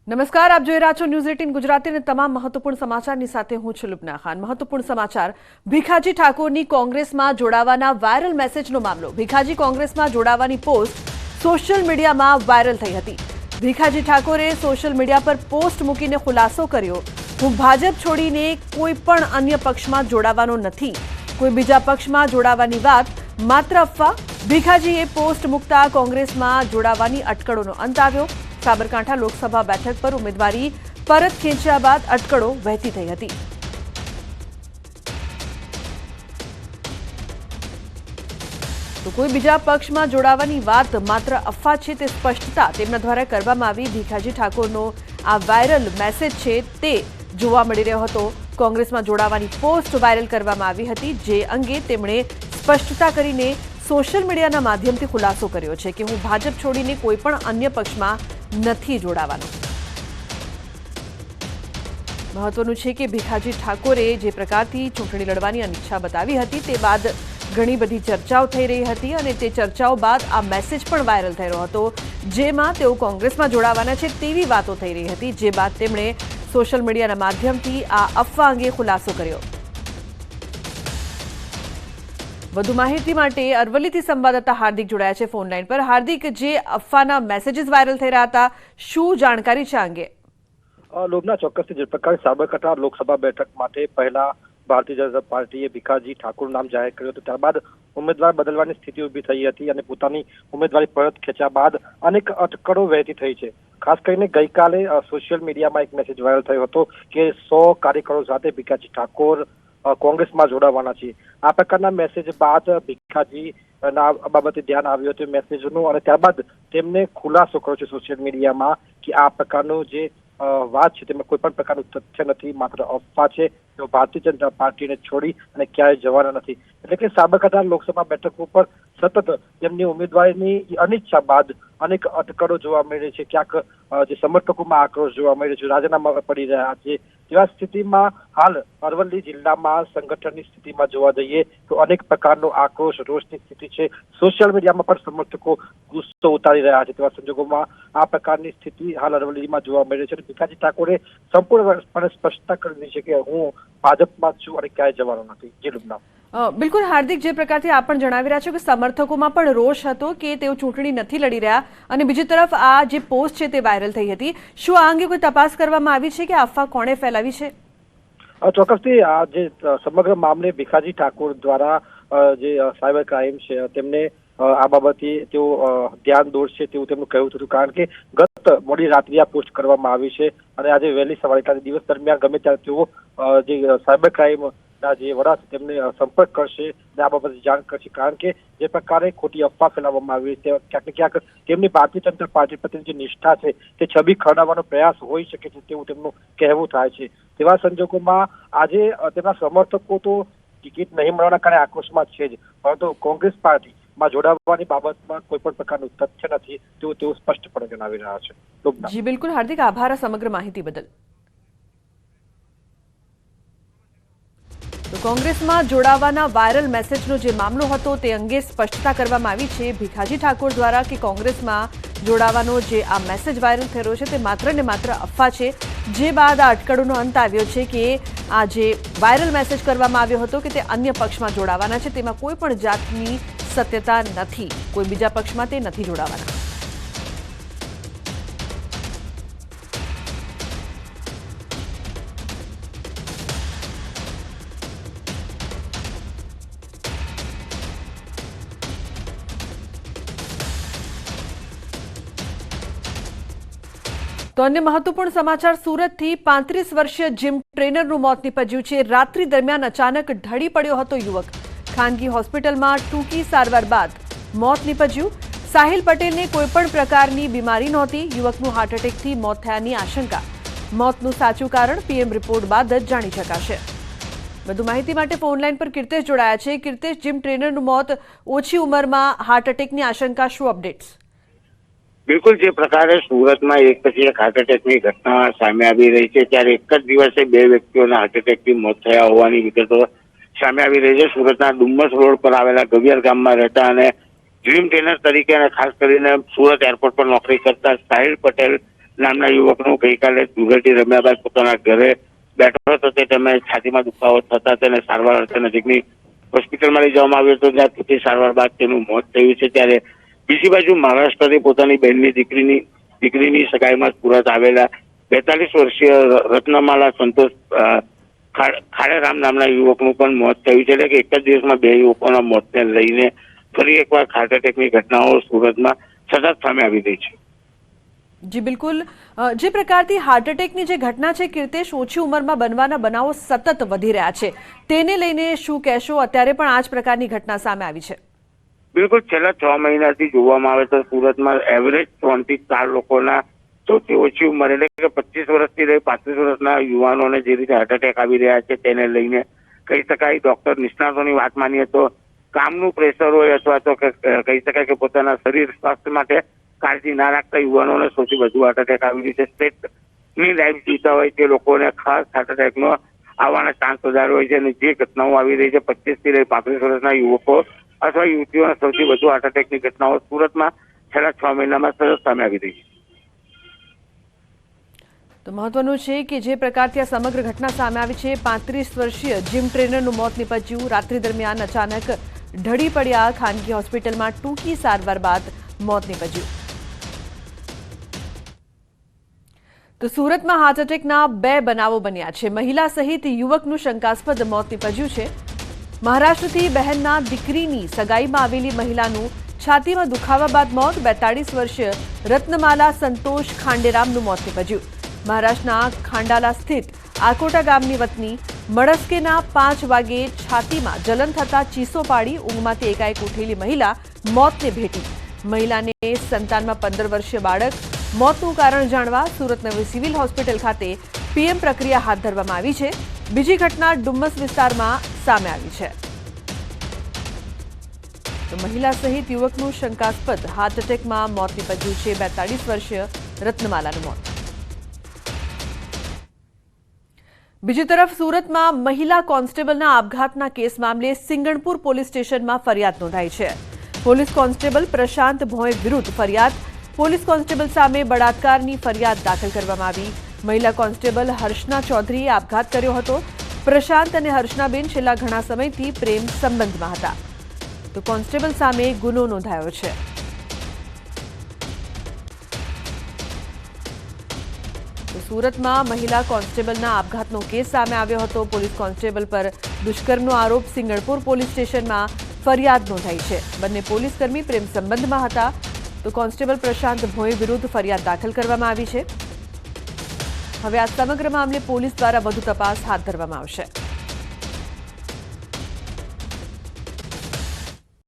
નમસ્કાર, આપ જોઈ રહ્યા છો ન્યૂઝ 18 ગુજરાતી અને તમામ મહત્વપૂર્ણ સમાચારની સાથે હું છું લુબના ખાન। મહત્વપૂર્ણ સમાચાર, ભીખાજી ઠાકોરની કોંગ્રેસમાં જોડાવાના વાયરલ મેસેજનો મામલો। ભીખાજી કોંગ્રેસમાં જોડાવાની પોસ્ટ સોશિયલ મીડિયામાં વાયરલ થઈ હતી। ભીખાજી ઠાકોરે સોશિયલ મીડિયા પર પોસ્ટ મૂકીને ખુલાસો કર્યો, હું ભાજપ છોડીને કોઈ પણ અન્ય પક્ષમાં જોડાવાનો નથી, કોઈ બીજા પક્ષમાં જોડાવાની વાત માત્ર અફવા। ભીખાજીએ પોસ્ટ મૂકતા કોંગ્રેસમાં જોડાવાની અટકળોનો અંત આવ્યો। સાબરકાંઠા લોકસભા બેઠક પર ઉમેદવારી પરત ખેંચ્યા બાદ અટકળો વહેતી થઈ હતી। તો કોઈ બીજા પક્ષમાં જોડાવાની વાત માત્ર અફવા છે તે સ્પષ્ટતા તેમના દ્વારા કરવામાં આવી। ભીખાજી ઠાકોરનો આ વાયરલ મેસેજ છે તે જોવા મળી રહ્યો હતો। કોંગ્રેસમાં જોડાવાની પોસ્ટ વાયરલ કરવામાં આવી હતી, જે અંગે તેમણે સ્પષ્ટતા કરીને સોશિયલ મીડિયાના માધ્યમથી ખુલાસો કર્યો છે કે હું ભાજપ છોડીને કોઈ પણ અન્ય પક્ષમાં નથી જોડાવાનો। મહત્વનું છે કે ભીખાજી ઠાકોરે જે પ્રકારથી ચૂંટણી લડવાની અનિચ્છા બતાવી હતી તે બાદ ઘણી બધી ચર્ચાઓ થઈ રહી હતી અને તે ચર્ચાઓ બાદ આ મેસેજ પણ વાયરલ થઈ રહ્યો હતો, જેમાં તેઓ કોંગ્રેસમાં જોડાવાના છે તેવી વાતો થઈ રહી હતી, જે બાદ તેમણે સોશિયલ મીડિયાના માધ્યમથી આ અફવા અંગે ખુલાસો કર્યો। વધુ માહિતી માટે અરવલ્લીથી સંવાદદાતા હાર્દિક જોડાયા છે ફોન લાઈન પર। હાર્દિક, જે અફવાના મેસેજીસ વાયરલ થઈ રહ્યા હતા, શું જાણકારી છે અંગે? લોબના ચોક્કસથી જે પ્રકારે સાબરકાંઠા લોકસભા બેઠક માટે પહેલા ભારતીય જનતા પાર્ટીએ ભીખાજી ઠાકોરનું નામ જાહેર કર્યું હતું, ત્યારબાદ ઉમેદવાર બદલવાની સ્થિતિ ઊભી થઈ હતી અને પોતાની ઉમેદવારી પરત ખેંચ્યા બાદ અનેક અટકળો વહેતી થઈ છે। ખાસ કરીને ગઈકાલે સોશિયલ મીડિયામાં એક મેસેજ વાયરલ થયો હતો કે 100 કાર્યકરો સાથે ભીખાજી ઠાકોર કોંગ્રેસમાં જોડાવાના છે। આ પ્રકારના મેસેજ બાદ ભીખાજી ના બાબતે ધ્યાન આવ્યું હતું મેસેજનું અને ત્યારબાદ તેમને ખુલાસો કર્યો છે સોશિયલ મીડિયામાં કે આ પ્રકારનું જે વાત છે તેમાં કોઈ પણ પ્રકારનું તથ્ય નથી, માત્ર અફવા છે। તેઓ ભારતીય જનતા પાર્ટીને છોડી અને ક્યાંય જવાના નથી। એટલે કે સાબરકાંઠા લોકસભા બેઠક ઉપર સતત તેમની ઉમેદવારીની અનિચ્છા બાદ અનેક અટકળો જોવા મળી છે। ક્યાંક જે સમર્થકોમાં આક્રોશ જોવા મળી રહ્યો છે, રાજીનામા પડી રહ્યા છે। તેવા સ્થિતિમાં હાલ અરવલ્લી જિલ્લામાં સંગઠનની સ્થિતિમાં જોવા જઈએ તો અનેક પ્રકારનો આક્રોશ, રોષની સ્થિતિ છે। સોશિયલ મીડિયામાં પણ સમર્થકો ગુસ્સો ઉતારી રહ્યા છે। તેવા સંજોગોમાં આ પ્રકારની સ્થિતિ હાલ અરવલ્લીમાં જોવા મળી રહી છે। ભીખાજી ઠાકોરે સંપૂર્ણપણે સ્પષ્ટતા કરી દીધી છે કે હું ભાજપમાં જ છું અને ક્યાંય જવાનો નથી। જી લુબના। બિલકુલ હાર્દિક, જે પ્રકારથી આપ પણ જણાવી રહ્યા છો કે સમર્થકોમાં પણ રોષ હતો કે તેઓ ચૂંટણી નથી લડી રહ્યા અને બીજી તરફ આ જે પોસ્ટ છે તે વાયરલ થઈ હતી, શું આ અંગે કોઈ તપાસ કરવામાં આવી છે કે અફવા કોણે ફેલાવી છે? ચોક્કસથી આ જે સમગ્ર મામલે ભીખાજી ઠાકોર દ્વારા જે સાયબર ક્રાઇમ છે તેમને આ બાબતે તેઓ ધ્યાન દોરશે તેવું તેમનું કહ્યું હતું, કારણ કે ગત મોડી રાત્રે આ પોસ્ટ કરવામાં આવી છે અને આજે વહેલી સવારે એટલે દિવસ દરમિયાન ગમે ત્યારે તેઓ જે સાયબર ક્રાઇમ જે વડા છે તેમને સંપર્ક કરશે અને આ બાબતે જાણ કરશે, કારણ કે જે પ્રકારે ખોટી અફવા ફેલાવવામાં આવી છે ક્યાંક ને ક્યાંક તેમની ભારતીય જનતા પાર્ટી પ્રત્યેની જે નિષ્ઠા છે તે છબી ખરડાવવાનો પ્રયાસ હોઈ શકે છે તેવું તેમનું કહેવું થાય છે। તેવા સંજોગોમાં આજે તેમના સમર્થકો તો ટિકિટ નહીં મળવાના કારણે આક્રોશમાં છે જ, પરંતુ કોંગ્રેસ પાર્ટીમાં જોડાવાની બાબતમાં કોઈ પણ પ્રકારનું તથ્ય નથી તેવું તેઓ સ્પષ્ટપણે જણાવી રહ્યા છે। જી બિલકુલ હાર્દિક, આભાર સમગ્ર માહિતી બદલ। તો કોંગ્રેસમાં જોડાવાના વાયરલ મેસેજનો જે મામલો હતો તે અંગે સ્પષ્ટતા કરવામાં આવી છે ભીખાજી ઠાકોર દ્વારા કે કોંગ્રેસમાં જોડાવાનો જે આ મેસેજ વાયરલ થઈ રહ્યો છે તે માત્ર ને માત્ર અફવા છે, જે બાદ આ અટકળોનો અંત આવ્યો છે કે આ જે વાયરલ મેસેજ કરવામાં આવ્યો હતો કે તે અન્ય પક્ષમાં જોડાવાના છે તેમાં કોઈ પણ જાતની સત્યતા નથી, કોઈ બીજા પક્ષમાં તે નથી જોડાવાના। તો અન્ય મહત્વપૂર્ણ સમાચાર, સુરતથી 35 વર્ષીય જીમ ટ્રેનરનું મોત નીપજ્યું છે। રાત્રિ દરમિયાન અચાનક ઢળી પડ્યો હતો યુવક, ખાનગી હોસ્પિટલમાં ટૂંકી સારવાર બાદ મોત નીપજ્યું। સાહિલ પટેલને કોઈપણ પ્રકારની બીમારી નહોતી, યુવકનું હાર્ટ એટેકથી મોત થયાની આશંકા। મોતનું સાચું કારણ પીએમ રિપોર્ટ બાદ જ જાણી શકાશે। વધુ માહિતી માટે ફોન લાઈન પર કીર્તેશ જોડાયા છે। કીર્તેશ, જીમ ટ્રેનરનું મોત, ઓછી ઉંમરમાં હાર્ટ એટેકની આશંકા, શું અપડેટ્સ? બિલકુલ, જે પ્રકારે સુરતમાં એક પછી એક હાર્ટ એટેકની ઘટના સામે આવી રહી છે, ત્યારે એક જ દિવસે 2 વ્યક્તિઓના હાર્ટ એટેકથી મોત થયા હોવાની વિગતો સામે આવી રહી છે। સુરતના ડુમ્મસ રોડ પર આવેલા ગવિયાર ગામમાં રહેતા અને ડ્રીમ ટ્રેનર તરીકે અને ખાસ કરીને સુરત એરપોર્ટ પર નોકરી કરતા સાહિલ પટેલ નામના યુવકનું ગઈકાલે દુર્ઘટના રમ્યા બાદ પોતાના ઘરે બેઠો હતો તે સમયે છાતીમાં દુખાવો થતા તેને સારવાર અર્થે નજીકની હોસ્પિટલમાં લઈ જવામાં આવ્યો હતો, જ્યાં ટૂંકી સારવાર બાદ તેનું મોત થયું છે. ત્યારે બીજી બાજુ મહારાષ્ટ્રથી પોતાની બહેનની દીકરીની સગાઈમાં સુરત આવેલા 42 વર્ષીય રત્નમાલા સંતોષ ખાડેરામ નામના યુવકનું પણ મોત થયું છે. એટલે કે એક જ દિવસમાં 2 યુવકોના મોતને લઈને ફરી એકવાર હાર્ટ એટેકની ઘટનાઓ સુરતમાં સતત સામે આવી રહી છે. જી બિલકુલ, જે પ્રકારથી હાર્ટ એટેકની જે ઘટના છે કીર્તેશ, ઓછી ઉંમરમાં બનવાના બનાવો સતત વધી રહ્યા છે, તેને લઈને શું કહેશો? અત્યારે પણ આ જ પ્રકારની ઘટના સામે આવી છે. બિલકુલ, છેલ્લા 6 મહિનાથી જોવામાં આવે તો સુરતમાં એવરેજ 3 થી 4 લોકોના સૌથી ઓછી ઉંમર એટલે કે 25 વર્ષથી લઈ 35 વર્ષના યુવાનોને જે રીતે હાર્ટ એટેક આવી રહ્યા છે તેને લઈને કહી શકાય ડોક્ટર નિષ્ણાતોની વાત માનીએ તો કામનું પ્રેશર હોય અથવા તો કહી શકાય કે પોતાના શરીર સ્વાસ્થ્ય માટે કાળજી ના રાખતા યુવાનોને સૌથી વધુ હાર્ટ એટેક આવી રહ્યું છે. સ્ટેટની લાઈફ જીવતા હોય તે લોકોને ખાસ હાર્ટ એટેકનો આવવાના ચાન્સ વધારે હોય છે. અને જે ઘટનાઓ આવી રહી છે 25 થી લઈ 35 વર્ષના યુવકો અથવા યુવતીઓને સૌથી વધુ હાર્ટ એટેકની ઘટનાઓ સુરતમાં છેલ્લા 6 મહિનામાં સતત સામે આવી રહી છે. તો મહત્વનું છે કે જે પ્રકારથી આ સમગ્ર ઘટના સામે આવી છે, 35 વર્ષીય જીમ ટ્રેનરનું મોત નીપજ્યું. રાત્રિ દરમિયાન અચાનક ઢળી પડ્યા, ખાનગી હોસ્પિટલમાં ટૂંકી સારવાર બાદ મોત નીપજ્યું. તો સુરતમાં હાર્ટ એટેકના 2 બનાવો બન્યા છે. મહિલા સહિત યુવકનું શંકાસ્પદ મોત નીપજ્યું છે. મહારાષ્ટ્રથી બહેનના દીકરીની સગાઈમાં આવેલી મહિલાનું છાતીમાં દુખાવા બાદ મોત. 42 વર્ષીય રત્નમાલા સંતોષ ખાંડેરામનું મોત નીપજ્યું. મહારાષ્ટ્રના ખાંડાલા સ્થિત આકોટા ગામની વતની મળસ્કેના 5 વાગ્યે છાતીમાં જલન થતા ચીસો પાડી ઊંઘમાંથી એકાએક ઉઠેલી મહિલા મોતને ભેટી. મહિલાને સંતાનમાં 15 વર્ષીય બાળક. મોતનું કારણ જાણવા સુરત નવી સિવિલ હોસ્પિટલ ખાતે પીએમ પ્રક્રિયા હાથ ધરવામાં આવી છે. બીજી ઘટના ડુમ્મસ વિસ્તારમાં સામે આવી છે. તો મહિલા સહિત યુવકનું શંકાસ્પદ હાર્ટ એટેકમાં મોત નીપજ્યું છે. 42 વર્ષીય રત્નમાલાનું મોત. બીજી તરફ સુરતમાં મહિલા કોન્સ્ટેબલના આપઘાતના કેસ મામલે સિંગણપુર પોલીસ સ્ટેશનમાં ફરિયાદ નોંધાઈ છે. પોલીસ કોન્સ્ટેબલ પ્રશાંત ભોય વિરુદ્ધ ફરિયાદ. પોલીસ કોન્સ્ટેબલ સામે બળાત્કારની ફરિયાદ દાખલ કરવામાં આવી. મહિલા કોન્સ્ટેબલ હર્ષના ચૌધરીએ આપઘાત કર્યો હતો. પ્રશાંત અને હર્ષનાબેન છેલ્લા ઘણા સમયથી પ્રેમ સંબંધમાં હતા. તો કોન્સ્ટેબલ સામે ગુનો નોંધાયો છે. સુરતમાં મહિલા કોન્સ્ટેબલના આપઘાતનો કેસ સામે આવ્યો હતો. પોલીસ કોન્સ્ટેબલ પર દુષ્કર્મનો આરોપ. સિંગણપુર પોલીસ સ્ટેશનમાં ફરિયાદ નોંધાઈ છે. બંને પોલીસકર્મી પ્રેમ સંબંધમાં હતા. તો કોન્સ્ટેબલ પ્રશાંત ભોય વિરુદ્ધ ફરિયાદ દાખલ કરવામાં આવી છે. હવે આ સમગ્ર મામલે પોલીસ દ્વારા વધુ તપાસ હાથ ધરવામાં આવશે.